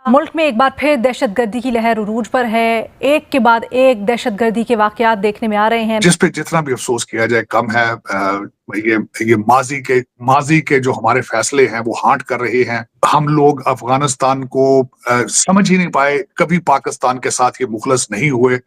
मुल्क में एक बार फिर दहशतगर्दी की लहर उरूज पर है। एक के बाद एक दहशतगर्दी के वाकयात देखने में आ रहे हैं, जिस पे जितना भी अफसोस किया जाए कम है। ये माजी के जो हमारे फैसले हैं वो हांट कर रहे हैं। हम लोग अफगानिस्तान को समझ ही नहीं पाए, कभी पाकिस्तान के साथ ये मुखलस नहीं हुए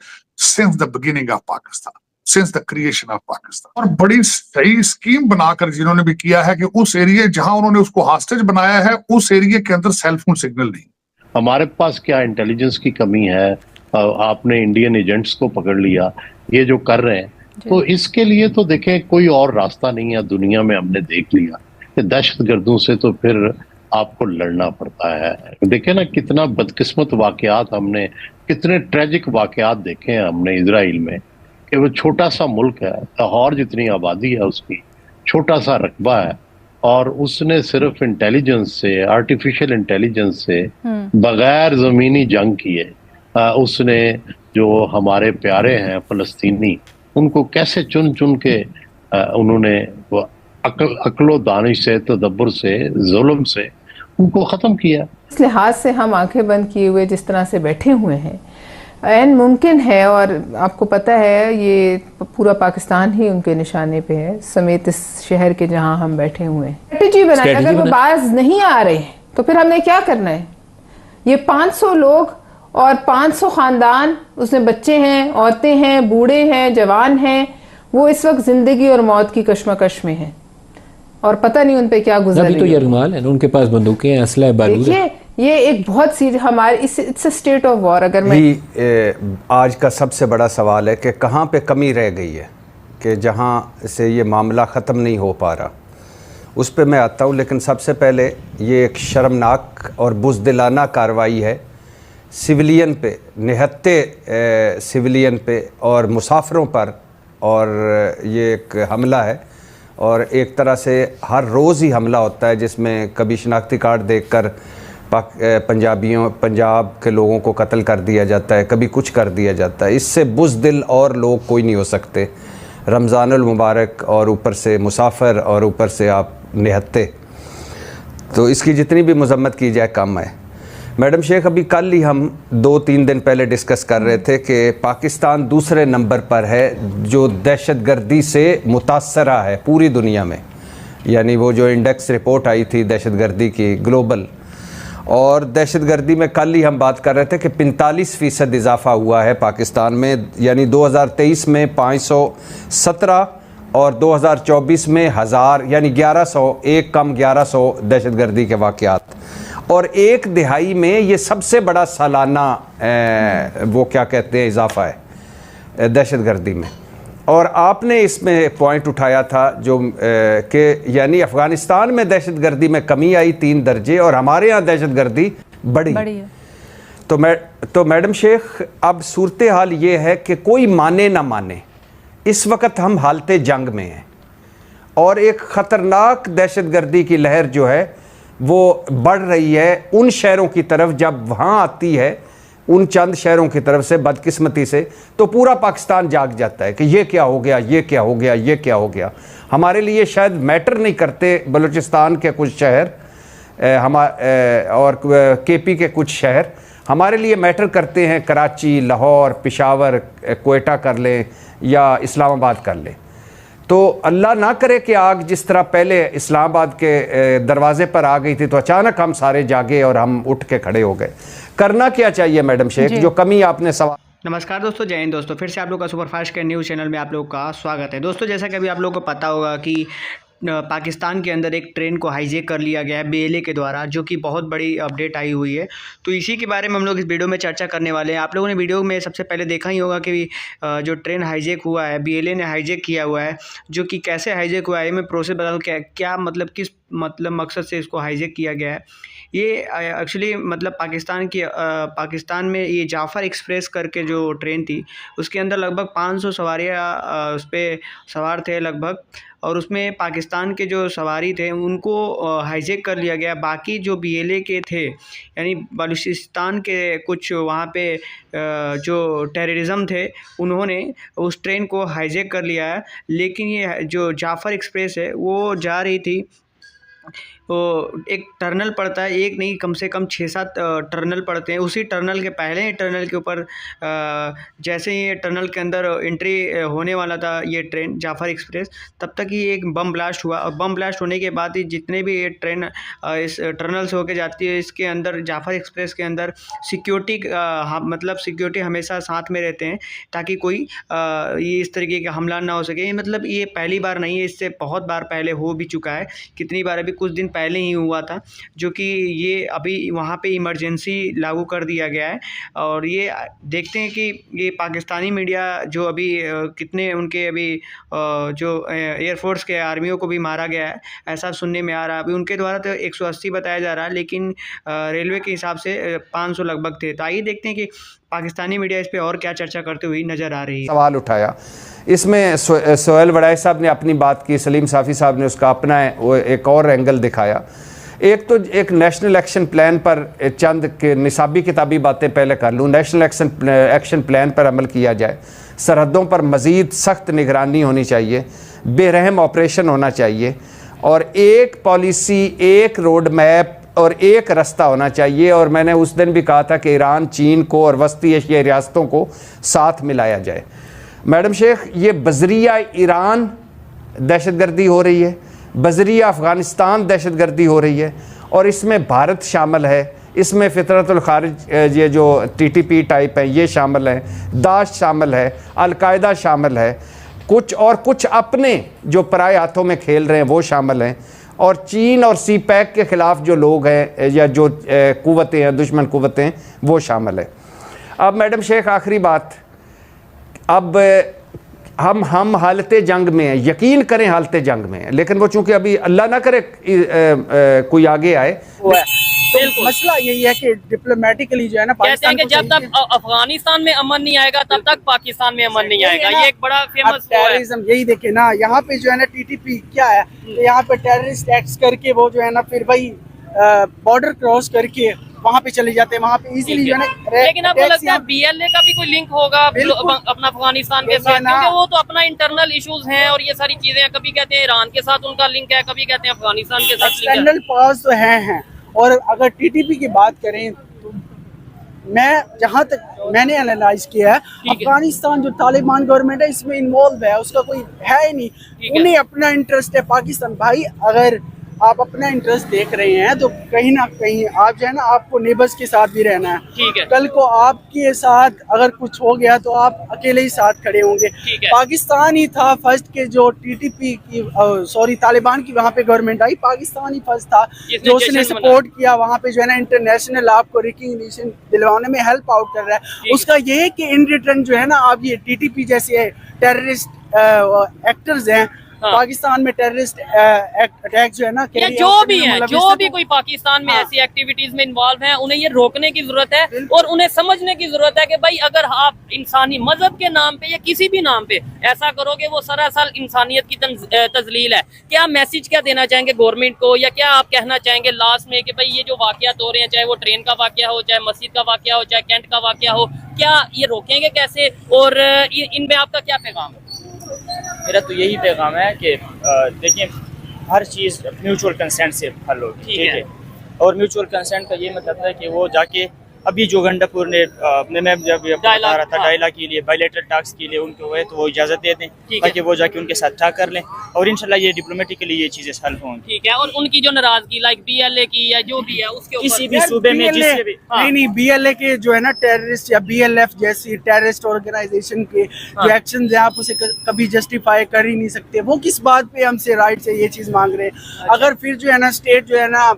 since the beginning of Pakistan, since the creation of Pakistan. और बड़ी सही स्कीम बनाकर जिन्होंने भी किया है कि उस एरिया जहां उन्होंने उसको हॉस्टेज बनाया है उस एरिया के अंदर सेल फोन सिग्नल नहीं। हमारे पास क्या इंटेलिजेंस की कमी है। आपने इंडियन एजेंट्स को पकड़ लिया, ये जो कर रहे हैं, तो इसके लिए तो देखें कोई और रास्ता नहीं है। दुनिया में हमने देख लिया कि दहशतगर्दों से तो फिर आपको लड़ना पड़ता है। देखें ना कितना बदकिस्मत वाकयात हमने, कितने ट्रेजिक वाकयात देखे हैं हमने इजराइल में, कि वो छोटा सा मुल्क है, लाहौर जितनी आबादी है उसकी, छोटा सा रकबा है, और उसने सिर्फ इंटेलिजेंस से, आर्टिफिशियल इंटेलिजेंस से, बगैर ज़मीनी जंग किए, उसने जो हमारे प्यारे हैं फ़लस्तीनी, उनको कैसे चुन चुन के उन्होंने अक्लो दानिश से, तदब्बर से, जुल्म से उनको ख़त्म किया। इस लिहाज से हम आंखें बंद किए हुए जिस तरह से बैठे हुए हैं, एन मुमकिन है, और आपको पता है ये पूरा पाकिस्तान ही उनके निशाने पे है, समेत इस शहर के जहां हम बैठे हुए हैं। स्ट्रेटजी बनाए, अगर वो बाज नहीं आ रहे हैं तो फिर हमने क्या करना है? ये 500 लोग और 500 खानदान, उसमें बच्चे हैं, औरतें हैं, बूढ़े हैं, जवान हैं, वो इस वक्त जिंदगी और मौत की कश्मकश में हैं और पता नहीं उन पे क्या गुजर रही है। अभी तो यरगमाल है, उनके पास बंदूकें हैं, असला है, बारूद है। ये एक बहुत सीरियस हमारे इट्स स्टेट ऑफ वॉर। अगर मैं आज का सबसे बड़ा सवाल है कि कहाँ पे कमी रह गई है कि जहाँ से ये मामला ख़त्म नहीं हो पा रहा, उस पे मैं आता हूँ। लेकिन सबसे पहले ये एक शर्मनाक और बुज़दिलाना कार्रवाई है सिविलियन पे, निहत्ते सिविलियन पे और मुसाफिरों पर, और ये एक हमला है। और एक तरह से हर रोज़ ही हमला होता है जिसमें कभी शनाख्ती कार्ड देखकर पंजाब के लोगों को कत्ल कर दिया जाता है, कभी कुछ कर दिया जाता है। इससे बुज़दिल और लोग कोई नहीं हो सकते। रमज़ानुल मुबारक और ऊपर से मुसाफिर और ऊपर से आप निहत्ते, तो इसकी जितनी भी मज़म्मत की जाए कम है। मैडम शेख, अभी कल ही हम 2-3 दिन पहले डिस्कस कर रहे थे कि पाकिस्तान दूसरे नंबर पर है जो दहशतगर्दी से मुतासरा है पूरी दुनिया में। यानी वो जो इंडेक्स रिपोर्ट आई थी दहशतगर्दी की ग्लोबल, और दहशतगर्दी में कल ही हम बात कर रहे थे कि 45% इजाफा हुआ है पाकिस्तान में। यानी 2023 में 517 और 2024 में 1000, यानी 1100, एक कम 1100 दहशतगर्दी के वाक़यात। और एक दिहाई में ये सबसे बड़ा सालाना वो क्या कहते हैं इजाफा है दहशतगर्दी में। और आपने इसमें पॉइंट उठाया था जो कि यानी अफ़गानिस्तान में दहशतगर्दी में कमी आई 3 दर्जे और हमारे यहाँ दहशतगर्दी बढ़ी है। तो मैडम शेख, अब सूरत हाल ये है कि कोई माने ना माने, इस वक्त हम हालते जंग में हैं और एक ख़तरनाक दहशतगर्दी की लहर जो है वो बढ़ रही है उन शहरों की तरफ। जब वहाँ आती है उन चंद शहरों की तरफ से बदकिस्मती से, तो पूरा पाकिस्तान जाग जाता है कि ये क्या हो गया, ये क्या हो गया, ये क्या हो गया। हमारे लिए शायद मैटर नहीं करते बलूचिस्तान के कुछ शहर और केपी के कुछ शहर, हमारे लिए मैटर करते हैं कराची, लाहौर, पेशावर, कोयटा कर लें या इस्लामाबाद कर लें। तो अल्लाह ना करे कि आग जिस तरह पहले इस्लामाबाद के दरवाजे पर आ गई थी तो अचानक हम सारे जागे और हम उठ के खड़े हो गए। करना क्या चाहिए मैडम शेख, जो कमी आपने सवाल। नमस्कार दोस्तों, जय हिंद दोस्तों। फिर से आप लोग का सुपरफास्ट के न्यूज़ चैनल में आप लोगों का स्वागत है। दोस्तों, जैसा कि अभी आप लोगों को पता होगा कि पाकिस्तान के अंदर एक ट्रेन को हाईजैक कर लिया गया है बीएलए के द्वारा, जो कि बहुत बड़ी अपडेट आई हुई है। तो इसी के बारे में हम लोग इस वीडियो में चर्चा करने वाले हैं। आप लोगों ने वीडियो में सबसे पहले देखा ही होगा कि जो ट्रेन हाईजैक हुआ है, बीएलए ने हाईजैक किया हुआ है, जो कि कैसे हाईजैक हुआ है मैं प्रोसेस बता दूँ, क्या मतलब किस मतलब मकसद से इसको हाईजैक किया गया है। ये एक्चुअली मतलब पाकिस्तान में ये जाफ़र एक्सप्रेस करके जो ट्रेन थी उसके अंदर लगभग 500 सवारियाँ उस पर सवार थे लगभग, और उसमें पाकिस्तान के जो सवारी थे उनको हाईजैक कर लिया गया। बाकी जो बीएलए के थे, यानी बलूचिस्तान के कुछ वहाँ पे जो टेररिज्म थे, उन्होंने उस ट्रेन को हाईजैक कर लिया है। लेकिन ये जो जाफ़र एक्सप्रेस है वो जा रही थी एक टनल पड़ता है, एक नहीं कम से कम 6-7 टनल पड़ते हैं। उसी टनल के पहले टनल के ऊपर जैसे ही ये टनल के अंदर एंट्री होने वाला था ये ट्रेन जाफर एक्सप्रेस, तब तक ही एक बम ब्लास्ट हुआ। और बम ब्लास्ट होने के बाद ही जितने भी ये ट्रेन इस टनल से होकर जाती है, इसके अंदर जाफर एक्सप्रेस के अंदर सिक्योरिटी मतलब सिक्योरिटी हमेशा साथ में रहते हैं ताकि कोई ये इस तरीके का हमला ना हो सके। मतलब ये पहली बार नहीं है, इससे बहुत बार पहले हो भी चुका है। कितनी बार, अभी कुछ दिन पहले ही हुआ था, जो कि ये अभी वहाँ पे इमरजेंसी लागू कर दिया गया है। और ये देखते हैं कि ये पाकिस्तानी मीडिया जो अभी कितने उनके अभी जो एयरफोर्स के आर्मियों को भी मारा गया है, ऐसा सुनने में आ रहा है। अभी उनके द्वारा तो 180 बताया जा रहा है, लेकिन रेलवे के हिसाब से 500 लगभग थे। तो आइए देखते हैं कि पाकिस्तानी मीडिया इस पे और क्या चर्चा करते हुए नज़र आ रही है। सवाल उठाया इसमें सोहेल वड़ाई साहब ने अपनी बात की, सलीम साफ़ी साहब ने उसका अपना वो एक और एंगल दिखाया। एक तो एक नेशनल एक्शन प्लान पर चंद के निसाबी किताबी बातें पहले कर लूँ। नेशनल एक्शन प्लान पर अमल किया जाए, सरहदों पर मज़ीद सख्त निगरानी होनी चाहिए, बेरहम ऑपरेशन होना चाहिए, और एक पॉलिसी, एक रोड मैप और एक रास्ता होना चाहिए। और मैंने उस दिन भी कहा था कि ईरान, चीन को और वस्ती एशियाई रियासतों को साथ मिलाया जाए। मैडम शेख, ये बजरिया ईरान दहशतगर्दी हो रही है, बजरिया अफ़गानिस्तान दहशतगर्दी हो रही है, और इसमें भारत शामिल है, इसमें फितरतुल खारिज ये जो TTP टाइप हैं ये शामिल हैं, दाश शामिल है, अलकायदा शामिल है, कुछ अपने जो पराए हाथों में खेल रहे हैं वो शामिल हैं, और चीन और CPEC के ख़िलाफ़ जो लोग हैं या जो कुव्वतें हैं, दुश्मन कुव्वतें, वो शामिल है। अब मैडम शेख, आखिरी बात, अब हम हालत जंग में हैं, यकीन करें हालत जंग में हैं, लेकिन वो चूँकि अभी अल्लाह ना करे कोई आगे आए, तो मसला यही है कि डिप्लोमेटिकली जो है ना, पाकिस्तान कहते हैं कि जब तक अफगानिस्तान में अमन नहीं आएगा तब तक पाकिस्तान में अमन नहीं आएगा। ये एक बड़ा फेमस टेररिज्म, यही देखे ना, यहाँ पे जो है ना TTP क्या है, तो यहाँ पे टेररिस्ट एक्ट करके वो जो है ना फिर भाई बॉर्डर क्रॉस करके वहाँ पे चले जाते हैं, वहाँ पे इजीली जो है ना। लेकिन आपको लगता है BLA का भी कोई लिंक होगा अपना अफगानिस्तान के साथ? क्योंकि वो तो अपना इंटरनल इश्यूज हैं और ये सारी चीजें हैं। कभी कहते हैं ईरान के साथ उनका लिंक है, कभी कहते हैं अफगानिस्तान के साथ लिंक है। एक्सटर्नल पास तो हैं। और अगर TTP की बात करें तो मैं जहाँ तक मैंने एनालाइज किया है, अफगानिस्तान जो तालिबान गवर्नमेंट है इसमें इन्वॉल्व है, उसका कोई है ही नहीं। उन्हें अपना इंटरेस्ट है। पाकिस्तान भाई, अगर आप अपना इंटरेस्ट देख रहे हैं तो कहीं ना कहीं आप जो है ना, आपको नेबर्स के साथ भी रहना है। ठीक है। कल को आपके साथ अगर कुछ हो गया तो आप अकेले ही साथ खड़े होंगे। पाकिस्तान ही था फर्स्ट के जो TTP की तालिबान की वहाँ पे गवर्नमेंट आई, पाकिस्तान ही फर्स्ट था जो उसने सपोर्ट किया। वहाँ पे जो है ना इंटरनेशनल आपको रिकॉग्निशन दिलवाने में हेल्प आउट कर रहा है। उसका ये है कि इन रिटर्न जो है ना, आप ये TTP जैसे टेररिस्ट एक्टर्स हैं, पाकिस्तान में टेररिस्ट अटैक जो है ना, या जो भी है, जो भी कोई पाकिस्तान में ऐसी एक्टिविटीज में इन्वॉल्व हैं, उन्हें ये रोकने की जरूरत है और उन्हें समझने की जरूरत है कि भाई अगर आप इंसानी मजहब के नाम पे या किसी भी नाम पे ऐसा करोगे, वो सरासर इंसानियत की तजलील है। क्या मैसेज क्या देना चाहेंगे गवर्नमेंट को, या क्या आप कहना चाहेंगे लास्ट में कि भाई ये जो वाकयात हो रहे हैं, चाहे वो ट्रेन का वाकया हो, चाहे मस्जिद का वाकया हो, चाहे कैंट का वाकया हो, क्या ये रोकेंगे कैसे और इनमें आपका क्या पैगाम है? मेरा तो यही पैगाम है कि देखिए, हर चीज़ म्यूचुअल कंसेंट से हल होगी, ठीक है। और म्यूचुअल कंसेंट का ये मतलब है कि वो जाके अभी जो गंडापुर ने मैं जब बता रहा था डायलॉग के लिए, बायलैटरल टॉक्स के लिए उनको है तो वो इजाज़त दे दें ताकि वो जाके उनके साथ था कर लें और इंशाल्लाह ये डिप्लोमेटिकली ये चीज़ें हल होंगी। ठीक है। और उनकी जो नाराजगी लाइक BLA की या जो भी है उसके किसी भी सूबे में जिससे भी नहीं BLA के जो है ना टेररिस्ट या BLF जैसी टेररिस्ट ऑर्गेनाइजेशन के जो एक्शन है, आप उसे कभी जस्टिफाई कर ही नहीं सकते। वो किस बात पे हमसे राइट से ये चीज़ मांग रहे हैं? अगर फिर जो है ना स्टेट जो है ना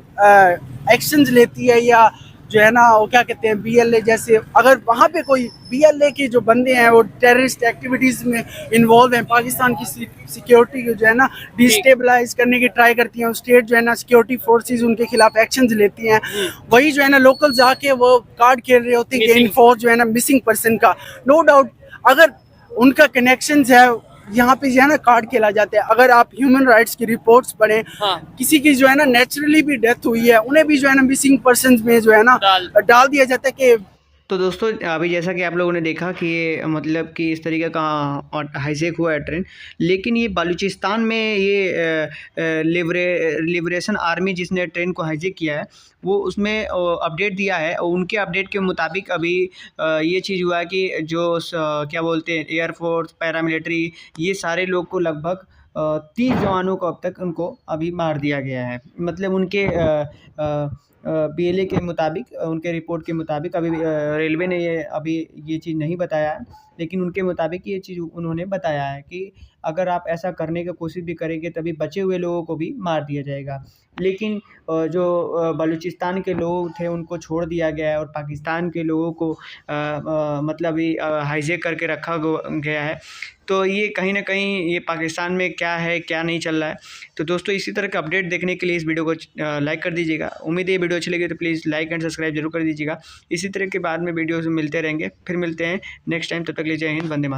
एक्शन लेती है या जो है ना वो क्या कहते हैं BLA जैसे, अगर वहाँ पे कोई BLA के जो बंदे हैं वो टेररिस्ट एक्टिविटीज़ में इन्वॉल्व हैं, पाकिस्तान की सिक्योरिटी को जो है ना डिस्टेबलाइज करने की ट्राई करती हैं, स्टेट जो है ना सिक्योरिटी फोर्सेस उनके खिलाफ एक्शंस लेती हैं, वही जो है ना लोकल जाके वो कार्ड खेल रहे होते हैं गेम फॉर जो है ना मिसिंग पर्सन का। नो डाउट अगर उनका कनेक्शन है यहाँ पे जो है ना कार्ड खेला जाता है। अगर आप ह्यूमन राइट्स की रिपोर्ट्स पढ़ें, किसी की जो है ना नेचुरली भी डेथ हुई है, उन्हें भी जो है ना मिसिंग पर्सन में जो है ना डाल दिया जाता है कि तो दोस्तों अभी जैसा कि आप लोगों ने देखा कि ये मतलब कि इस तरीके का हाईजैक हुआ है ट्रेन, लेकिन ये बलूचिस्तान में ये लिबरेशन आर्मी जिसने ट्रेन को हाईजैक किया है वो उसमें अपडेट दिया है, और उनके अपडेट के मुताबिक अभी ये चीज़ हुआ है कि जो क्या बोलते हैं एयरफोर्स पैरामिलिट्री ये सारे लोग को लगभग 30 जवानों को अब तक उनको अभी मार दिया गया है। मतलब उनके BLA के मुताबिक, उनके रिपोर्ट के मुताबिक, अभी रेलवे ने ये चीज़ नहीं बताया है, लेकिन उनके मुताबिक ये चीज़ उन्होंने बताया है कि अगर आप ऐसा करने की कोशिश भी करेंगे तभी बचे हुए लोगों को भी मार दिया जाएगा। लेकिन जो बलूचिस्तान के लोग थे उनको छोड़ दिया गया है और पाकिस्तान के लोगों को मतलब ये हाईजैक करके रखा गया है। तो ये कहीं ना कहीं ये पाकिस्तान में क्या है क्या नहीं चल रहा है। तो दोस्तों इसी तरह का अपडेट देखने के लिए इस वीडियो को लाइक कर दीजिएगा। उम्मीद है ये वीडियो अच्छी लगी तो प्लीज़ लाइक एंड सब्सक्राइब जरूर कर दीजिएगा। इसी तरह के बाद में वीडियो मिलते रहेंगे, फिर मिलते हैं नेक्स्ट टाइम। तब तक ले जय हिंद, वंदे मातरम।